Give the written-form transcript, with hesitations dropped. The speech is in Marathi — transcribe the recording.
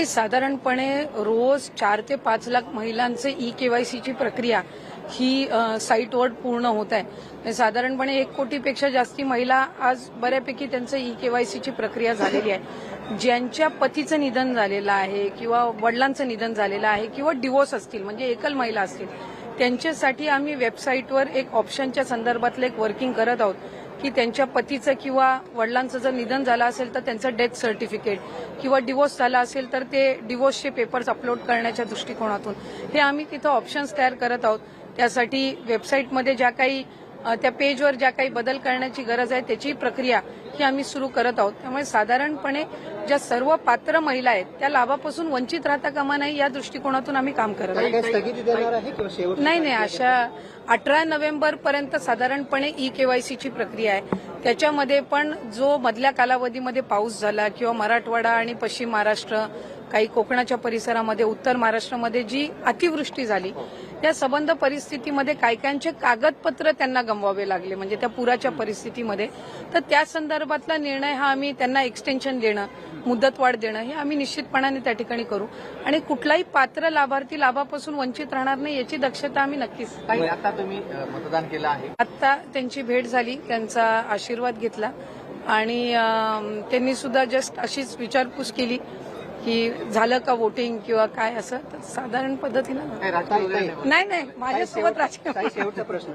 साधारणपणे रोज 4 ते 5 लाख महिलांचे ई-केवायसीची प्रक्रिया ही साईटवर पूर्ण होत आहे. साधारणपणे 1 कोटीपेक्षा जास्ती महिला आज बऱ्यापैकी त्यांचं ई-केवायसीची प्रक्रिया झालेली आहे. ज्यांच्या पतीचं निधन झालेलं आहे किंवा वडिलांचं निधन झालेलं आहे किंवा डिवोर्स असतील म्हणजे एकल महिला असतील त्यांच्यासाठी आम्ही वेबसाईटवर एक ऑप्शनच्या संदर्भातलं एक वर्किंग करत आहोत की त्यांच्या पतीचं किंवा वडिलांचं जर निधन झालं असेल तर त्यांचं डेथ सर्टिफिकेट किंवा डिवोर्स झाला असेल तर ते डिवोर्सचे पेपर्स अपलोड करण्याच्या दृष्टिकोनातून हे आम्ही तिथं ऑप्शन्स तयार करत आहोत. त्यासाठी वेबसाईटमध्ये ज्या काही त्या पेजवर ज्या काही बदल करण्याची गरज आहे त्याची प्रक्रिया ही आम्ही सुरू करत आहोत. त्यामुळे साधारणपणे ज्या सर्व पात्र महिला आहेत त्या लाभापासून वंचित राहता कामा नाही या दृष्टिकोनातून आम्ही काम करत आहोत. नाही अशा 18 नोव्हेंबरपर्यंत साधारणपणे ई-केवायसीची प्रक्रिया आहे. त्याच्यामध्ये पण जो मधल्या कालावधीमध्ये पाऊस झाला किंवा मराठवाडा आणि पश्चिम महाराष्ट्र काही कोकणाच्या परिसरामध्ये उत्तर महाराष्ट्रामध्ये जी अतिवृष्टी झाली त्या संबंध परिस्थितीमध्ये कायकांचे कागदपत्र त्यांना गमवावे लागले म्हणजे त्या पुराच्या परिस्थितीमध्ये तर त्या संदर्भातला निर्णय हा आम्ही त्यांना एक्सटेन्शन देणं मुदतवाढ देणं हे आम्ही निश्चितपणाने त्या ठिकाणी करू आणि कुठलाही पात्र लाभार्थी लाभापासून वंचित राहणार नाही याची दक्षता आम्ही नक्कीच. आता तुम्ही मतदान केलं आहे, आता त्यांची भेट झाली त्यांचा आशीर्वाद घेतला आणि त्यांनी सुद्धा जस्ट अशीच विचारपूस केली की झालं का वोटिंग किंवा काय असं तर साधारण पद्धतीनं नाही माझ्यासोबत राजकीय शेवटचा प्रश्न